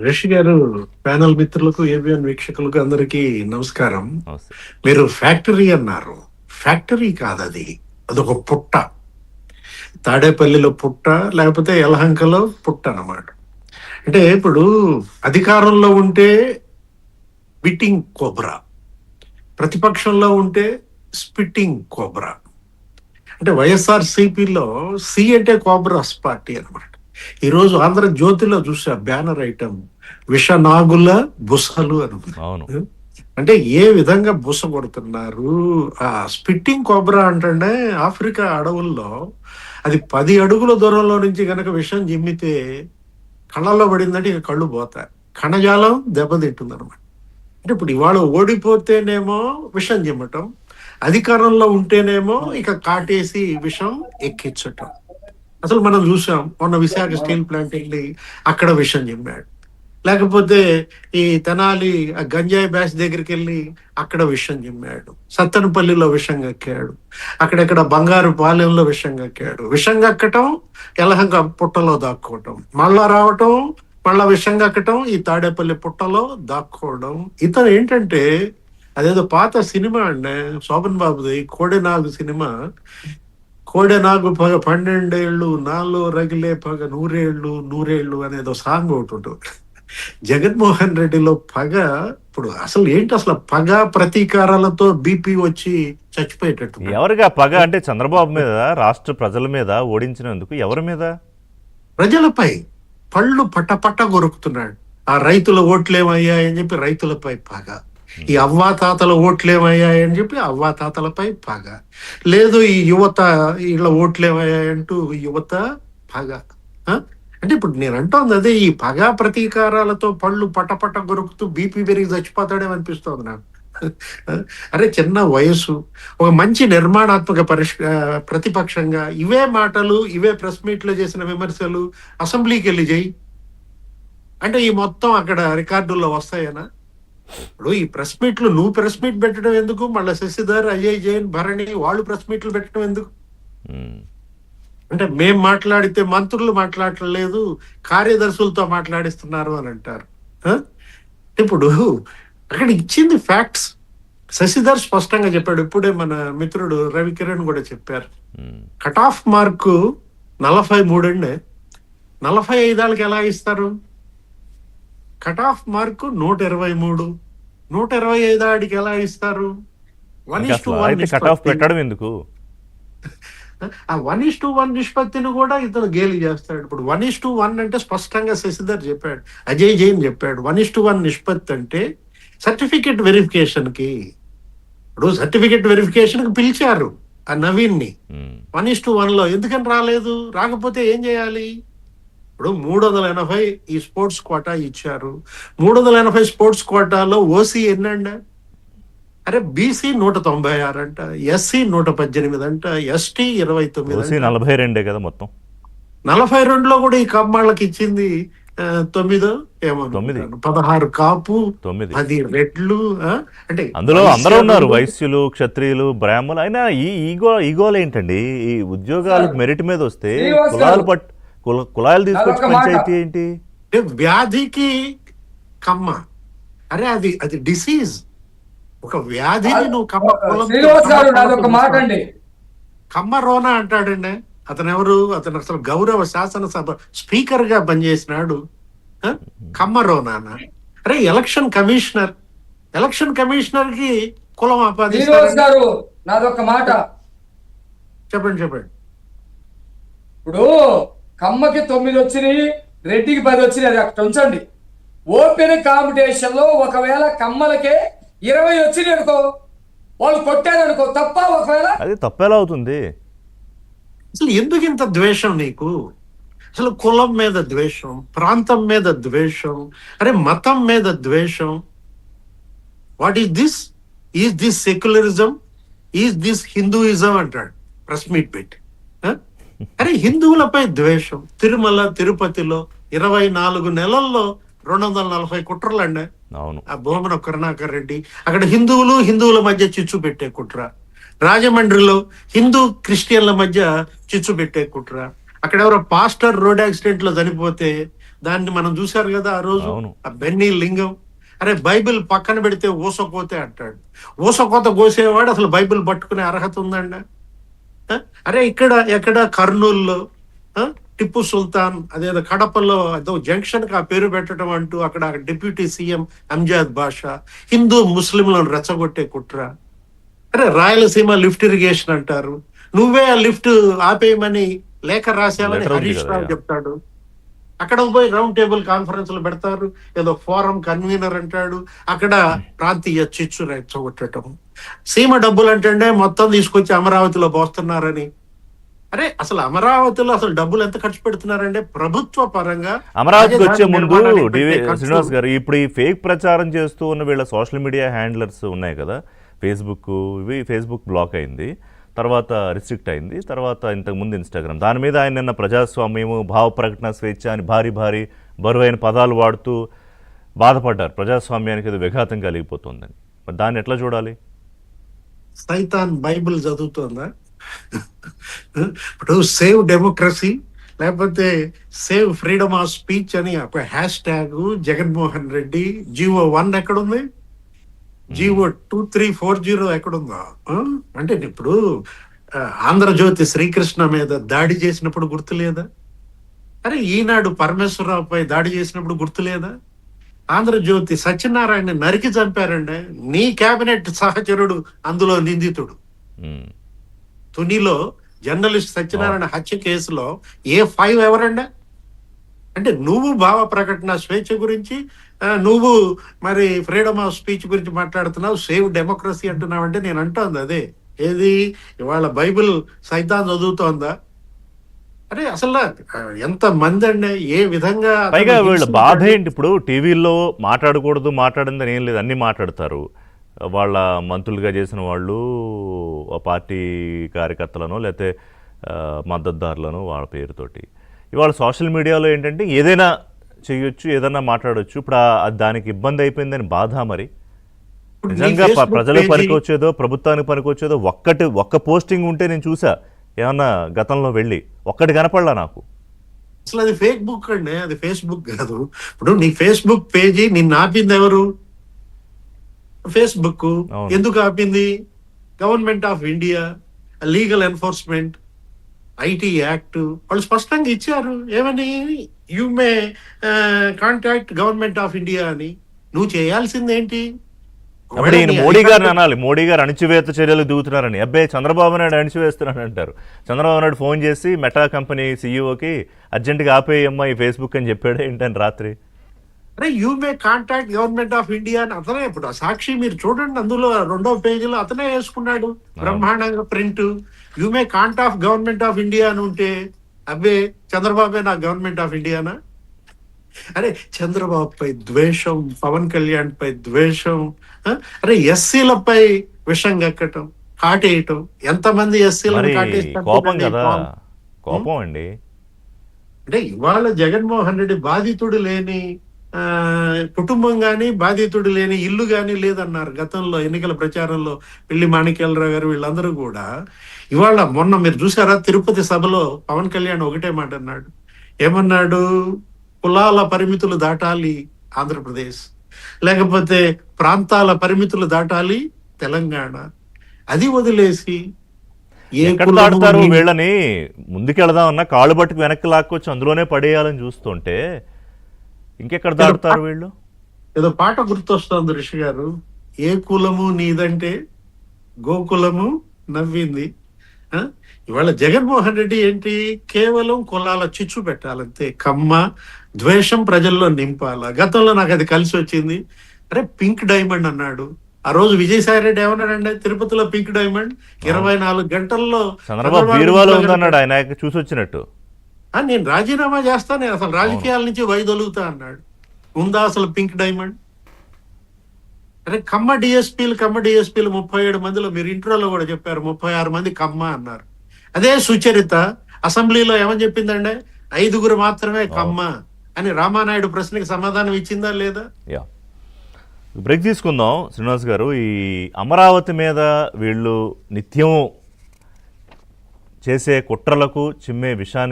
రిషి గారు, ప్యానల్ మిత్రులకు, ఏబిఎన్ వీక్షకులకు అందరికీ నమస్కారం. నమస్తే. మీరు ఫ్యాక్టరీ అన్నారు. ఫ్యాక్టరీ కాదది. అదొక పుట్ట. తాడేపల్లిలో పుట్ట, లేకపోతే యలహంకలో పుట్ట అన్నమాట. అంటే ఇప్పుడు అధికారంలో ఉంటే బిట్టింగ్ కోబ్రా, ప్రతిపక్షంలో ఉంటే స్పిట్టింగ్ కోబ్రా. అంటే వైఎస్ఆర్ సిపిలో సి అంటే కోబ్రాస్ పార్టీ అనమాట. ఈరోజు ఆంధ్రజ్యోతిలో చూసా బ్యానర్ ఐటమ్, విషనాగుల బుసలు అని. అవును. అంటే ఏ విధంగా బుస కొడుతున్నారు. ఆ స్పిట్టింగ్ కోబ్రా అంటే ఆఫ్రికా అడవుల్లో అది 10 అడుగుల దూరంలో నుంచి గనక విషం జిమ్మితే కళ్ళల్లో పడిందంటే ఇక కళ్ళు పోతాయి, కణజాలం దెబ్బతింటుంది అనమాట. అంటే ఇప్పుడు ఇవాళ ఓడిపోతేనేమో విషం జిమ్మటం, అధికారంలో ఉంటేనేమో ఇక కాటేసి విషం ఎక్కించటం. అసలు మనం చూసాం మొన్న విశాఖ స్టీల్ ప్లాంట్ వెళ్ళి అక్కడ విషం జిమ్మాడు, లేకపోతే ఈ తెనాలి ఆ గంజాయి బ్యాచ్ దగ్గరికి వెళ్ళి అక్కడ విషం జిమ్మాడు, సత్తెనపల్లిలో విషం కక్కాడు, అక్కడెక్కడ బంగారు పాలెంలో విషం కక్కాడు. విషం కక్కటం, యలహంక పుట్టలో దాక్కోవటం, మళ్ళా రావటం, మళ్ళా విషం కక్కటం, ఈ తాడేపల్లి పుట్టలో దాక్కోవడం. ఇతను ఏంటంటే అదేదో పాత సినిమా అండి, శోభన్ బాబుది కోడెనాగు సినిమా. కోడెనాగు పగ 12 ఏళ్ళు, నాలో రగిలే పగ 100 ఏళ్ళు 100 ఏళ్ళు అనేదో సాంగ్ ఒకటి ఉంటుంది. జగన్మోహన్ రెడ్డిలో పగ ఇప్పుడు అసలు ఏంటి, అసలు పగ ప్రతీకారాలతో బీపీ వచ్చి చచ్చిపోయేటట్టు. ఎవరిగా పగ అంటే చంద్రబాబు మీద, రాష్ట్ర ప్రజల మీద ఓడించినందుకు ఎవరి మీద? ప్రజలపై పళ్ళు పట్టపట్ట కొరుకుతున్నాడు. ఆ రైతుల ఓట్లేమయ్యాయని చెప్పి రైతులపై పగ, ఈ అవ్వాతాతల ఓట్లేమయ్యాయని చెప్పి అవ్వాతాతలపై పగ, లేదు ఈ యువత వీళ్ళ ఓట్లేమయ్యాయంటూ యువత పగ. అంటే ఇప్పుడు నేను అంటోంది అదే, ఈ పగ ప్రతీకారాలతో పళ్ళు పట్టపట్ట కొరుకుతూ బీపీ పెరిగి చచ్చిపోతాడేమనిపిస్తోంది నాకు. అరే చిన్న వయసు, ఒక మంచి నిర్మాణాత్మక ప్రతిపక్షంగా ఇవే మాటలు, ఇవే ప్రెస్ మీట్లో చేసిన విమర్శలు అసెంబ్లీకి వెళ్ళి చేయి అంటే ఈ మొత్తం అక్కడ రికార్డుల్లో వస్తాయనా? ఇప్పుడు ఈ ప్రెస్ మీట్లు, నువ్వు ప్రెస్ మీట్ పెట్టడం ఎందుకు, మళ్ళీ శశిధర్, అజయ్ జైన్, భరణి వాళ్ళు ప్రెస్ మీట్లు పెట్టడం ఎందుకు? అంటే మేం మాట్లాడితే మంత్రులు మాట్లాడలేదు, కార్యదర్శులతో మాట్లాడిస్తున్నారు అని అంటారు. ఇప్పుడు అక్కడ ఇచ్చింది ఫ్యాక్ట్స్. శశిధర్ స్పష్టంగా చెప్పాడు, ఇప్పుడే మన మిత్రుడు రవికిరణ్ కూడా చెప్పారు. కట్ ఆఫ్ మార్కు 43 అండి, 45 ఎలా ఇస్తారు? కట్ ఆఫ్ మార్కు 123, 125 ఆడికి ఎలా ఇస్తారు? 1:1 కట్ ఆఫ్ పెట్టడం ఎందుకు? ఆ 1:1 నిష్పత్తిని కూడా ఇతను గేలి చేస్తాడు. ఇప్పుడు 1:1 అంటే స్పష్టంగా శశిధర్ చెప్పాడు, అజయ్ జైన్ చెప్పాడు. 1:1 నిష్పత్తి అంటే సర్టిఫికెట్ వెరిఫికేషన్ కి, ఇప్పుడు సర్టిఫికెట్ వెరిఫికేషన్ కి పిలిచారు ఆ నవీన్ ని. 1:1 లో ఎందుకని రాలేదు? రాకపోతే ఏం చేయాలి? ఇప్పుడు 380 ఈ స్పోర్ట్స్ కోటా ఇచ్చారు. 380 స్పోర్ట్స్ కోటాలో ఓసీ ఎన్నండి? అరే బీసీ 196 అంట, ఎస్సీ 118 అంట, ఎస్టీ 29, 42 కదా మొత్తం. 42లో కూడా ఈ కమ్మాళ్ళకి ఇచ్చింది 9 ఏమో, 16 కాపు, 10 రెడ్లు. అంటే అందులో అందరూ ఉన్నారు, వైశ్యులు, క్షత్రియులు, బ్రాహ్మణులు. అయినా ఈ ఈగోలు ఏంటండి? ఈ ఉద్యోగాలకు మెరిట్ మీద వస్తే కులాలు తీసుకొచ్చి పంచాయతీ ఏంటి? వ్యాధికి కమ్మ, అరే అది డిసీజ్. ఒక వ్యాధిని నువ్వు కమ్మ రోనా అంటాడండి. అతను ఎవరు? అతను అసలు గౌరవ శాసనసభ స్పీకర్ గా పనిచేసినాడు. కమ్మ రోనా? అరే ఎలక్షన్ కమిషనర్ కి కులం ఆపాదిస్తారు. నాదొక మాట చెప్పండి. ఇప్పుడు కమ్మకి 9 వచ్చినాయి, రెడ్డికి 10 వచ్చినాయి, అది అక్కడ ఉంచండి. ఓపెన్ కాంపిటీషన్ లో ఒకవేళ కమ్మలకే 20 వచ్చినాయి అనుకో, వాళ్ళు కొట్టారు అనుకో, తప్ప? ఒకవేళ అది తప్పేలా అవుతుంది? అసలు ఎందుకు ఇంత ద్వేషం నీకు? అసలు కులం మీద ద్వేషం, ప్రాంతం మీద ద్వేషం, అరే మతం మీద ద్వేషం. What is this? Is this secularism? Is this Hinduism అంటాడు ప్రెస్ మీట్ పెట్టి. అరే హిందువులపై ద్వేషం. తిరుమల తిరుపతిలో 24 నెలల్లో 240 కుట్రలు అండి. అవును. ఆ భూమన కరుణాకర్ రెడ్డి అక్కడ హిందువుల మధ్య చిచ్చు పెట్టే కుట్ర. రాజమండ్రిలో హిందూ క్రిస్టియన్ల మధ్య చిచ్చు పెట్టే కుట్ర. అక్కడ ఎవరో పాస్టర్ రోడ్ యాక్సిడెంట్ లో చనిపోతే దాన్ని మనం చూశారు కదా ఆ రోజు, అవును. ఆ బెన్నీ లింగం. అరే బైబిల్ పక్కన పెడితే ఊసకోతే అంటాడు. ఊసకోత కోసేవాడు అసలు బైబిల్ పట్టుకునే అర్హత ఉందండి? ఆ? అరే ఎక్కడ కర్నూలులో ఆ? టిప్పు సుల్తాన్ అదేదో కడపలో ఏదో జంక్షన్ కి ఆ పేరు పెట్టడం అంటూ అక్కడ డిప్యూటీ సీఎం అంజాద్ బాషా హిందూ ముస్లింలను రెచ్చగొట్టే కుట్ర. అరే రాయలసీమ లిఫ్ట్ ఇరిగేషన్ అంటారు, నువ్వే ఆ లిఫ్ట్ ఆపేయమని లేఖ రాశావని లెటర్ ఉంది హరీష్ కదా. రావు చెప్తాడు. అక్కడ పోయి రౌండ్ టేబుల్ కాన్ఫరెన్స్లు పెడతారు, ఏదో ఫోరం కన్వీనర్ అంటాడు, అక్కడ ప్రాంతీయ చిచ్చు రెచ్చగొట్టడం. సీమ డబ్బులు అంటే మొత్తం తీసుకొచ్చి అమరావతిలో పోస్తున్నారని. అరే అసలు అమరావతిలో అసలు డబ్బులు ఎంత ఖర్చు పెడుతున్నారంటే ప్రభుత్వ పరంగా అమరావతికి వచ్చే రాజధాని ముందు నిర్మాణానికి పెట్టే ఖర్చు. శ్రీనివాస్ గారు, ఇప్పుడు ఈ ఫేక్ ప్రచారం చేస్తూ ఉన్న వీళ్ళ సోషల్ మీడియా హ్యాండ్లర్స్ ఉన్నాయి కదా, ఫేస్బుక్ బ్లాక్ అయింది, తర్వాత రిస్ట్రిక్ట్ అయింది, తర్వాత ఇంతకుముందు ఇన్స్టాగ్రామ్, దాని మీద ఆయన నిన్న ప్రజాస్వామ్యము, భావ ప్రకటన స్వేచ్ఛ అని భారీ బరువైన పదాలు వాడుతూ బాధపడ్డారు, ప్రజాస్వామ్యానికి ఏదో విఘాతం కలిగిపోతుందని. మరి దాన్ని ఎట్లా చూడాలి? సైతాన్ బైబిల్ చదువుతోందా? ఇప్పుడు సేవ్ డెమోక్రసీ లేకపోతే సేవ్ ఫ్రీడమ్ ఆఫ్ స్పీచ్ అని ఒక hash tag Jaganmohan Reddy GO 1 ఎక్కడుంది, జీవో 2340 ఎక్కడుందా? అంటే ఇప్పుడు ఆంధ్రజ్యోతి శ్రీకృష్ణ మీద దాడి చేసినప్పుడు గుర్తులేదా? అరే ఈనాడు పరమేశ్వరరావుపై దాడి చేసినప్పుడు గుర్తులేదా? ఆంధ్రజ్యోతి సత్యనారాయణ నరికి చంపారండి, నీ కేబినెట్ సహచరుడు అందులో నిందితుడు. తునిలో జర్నలిస్ట్ సత్యనారాయణ హత్య కేసులో A5 ఎవరండి? అంటే నువ్వు భావ ప్రకటన స్వేచ్ఛ గురించి, నువ్వు మరి ఫ్రీడమ్ ఆఫ్ స్పీచ్ గురించి మాట్లాడుతున్నావు, సేవ్ డెమోక్రసీ అంటున్నావు. అంటే నేను అంటోంది అదే. ఏది ఇవాళ బైబిల్ సైతాన్ చదువుతోందా? అరే అసలు ఎంత మంది అండి, ఏ విధంగా పైగా వీళ్ళ బాధ ఏంటి? ఇప్పుడు టీవీల్లో మాట్లాడిందని ఏం లేదు, అన్నీ మాట్లాడతారు. వాళ్ళ మంత్రులుగా చేసిన వాళ్ళు ఆ పార్టీ కార్యకర్తలను లేకపోతే మద్దతుదారులను వాళ్ళ పేరుతోటి. ఇవాళ సోషల్ మీడియాలో ఏంటంటే ఏదైనా చేయొచ్చు, ఏదైనా మాట్లాడొచ్చు. ఇప్పుడు దానికి ఇబ్బంది అయిపోయిందని బాధ. మరి నిజంగా ప్రజలకు పనికొచ్చేదో ప్రభుత్వానికి పనికొచ్చేదో ఒక్క పోస్టింగ్ ఉంటే నేను చూసా, ఏమన్నా గతంలో వెళ్ళి ఒక్కటి కనపడలా నాకు. అసలు అది ఫేక్ బుక్ అండి, అది ఫేస్బుక్ కాదు. ఇప్పుడు నీ ఫేస్బుక్ పేజీ నిన్ను ఆపింది ఎవరు? ఫేస్బుక్. ఎందుకు ఆపింది? Government of India, legal enforcement, IT act వాళ్ళు స్పష్టంగా ఇచ్చారు. ఏమని? You may contact government of India అని. నువ్వు చేయాల్సింది ఏంటి? అప్పుడు ఈయన మోడీ గారిని అనాలి, మోడీ గారు అణచివేత చర్యలు దిగుతున్నారని. అబ్బాయి చంద్రబాబు నాయుడు అణచివేస్తున్నాడు అంటారు. చంద్రబాబు నాయుడు ఫోన్ చేసి మెటా కంపెనీ సీఈఓకి అర్జెంటుగా ఆపేయమ్మా ఈ ఫేస్బుక్ అని చెప్పాడు ఏంటని రాత్రి. అరే you may contact government of India అని అతనే. ఇప్పుడు సాక్షి మీరు చూడండి, అందులో 2వ పేజీలో అతనే వేసుకున్నాడు బ్రహ్మాండంగా print. You may contact government of India అని ఉంటే అబ్బే చంద్రబాబే నా గవర్నమెంట్ ఆఫ్ ఇండియానా? అరే చంద్రబాబు పై ద్వేషం, పవన్ కళ్యాణ్ పై ద్వేషం, అరే ఎస్సీలపై విషం కక్కటం, కాటేయటం. ఎంతమంది ఎస్సీలను కోపం కదా, కోపం అండి. అంటే ఇవాళ జగన్మోహన్ రెడ్డి బాధితుడు లేని కుటుంబం గాని, బాధితుడు లేని ఇల్లు గాని లేదన్నారు గతంలో ఎన్నికల ప్రచారంలో పిల్లి మాణిక్యాలరావు గారు వీళ్ళందరూ కూడా. ఇవాళ మొన్న మీరు చూసారా తిరుపతి సభలో పవన్ కళ్యాణ్ ఒకటే మాట అన్నాడు. ఏమన్నాడు? కులాల పరిమితులు దాటాలి ఆంధ్రప్రదేశ్, లేకపోతే ప్రాంతాల పరిమితులు దాటాలి తెలంగాణ. అది వదిలేసి ఎక్కడ దాటుతారు వీళ్ళని? ముందుకెళదామన్నా కాళ్ళు పట్టుకు వెనక్కి లాక్కొచ్చి అందులోనే పడేయాలని చూస్తుంటే ఇంకెక్కడ దాటుతారు వీళ్ళు? ఏదో పాట గుర్తొస్తుంది ఋషి గారు, ఏ కులము నీదంటే గోకులము నవ్వింది. ఇవాళ జగన్మోహన్ రెడ్డి ఏంటి? కేవలం కులాల చిచ్చు పెట్టాలంతే, కమ్మ ద్వేషం ప్రజల్లో నింపాల. గతంలో నాకు అది కలిసి వచ్చింది. అరే పింక్ డైమండ్ అన్నాడు ఆ రోజు. విజయసాయి రెడ్డి ఏమన్నాడంటే తిరుపతిలో పింక్ డైమండ్ 24 గంటల్లో చంద్రబాబు బీరువాలో ఉందన్నాడు, ఆయన చూసి వచ్చినట్టు. నేను రాజీనామా చేస్తా, నేను అసలు రాజకీయాల నుంచి వైదొలుగుతా అన్నాడు. ఉందా అసలు పింక్ డైమండ్? అరే కమ్మ డిఎస్పీలు 37 మందిలో మీరు ఇంట్రోలో కూడా చెప్పారు 36 మంది కమ్మ అన్నారు. అదే సుచరిత అసెంబ్లీలో ఏమని చెప్పిందండి? 5 మాత్రమే కమ్మ అని రామానాయుడు ప్రశ్నకి సమాధానం ఇచ్చిందా లేదా? బ్రేక్ తీసుకుందాం శ్రీనివాస్ గారు. ఈ అమరావతి మీద వీళ్ళు నిత్యం చేసే కుట్రలకు చిమ్మే విషానికి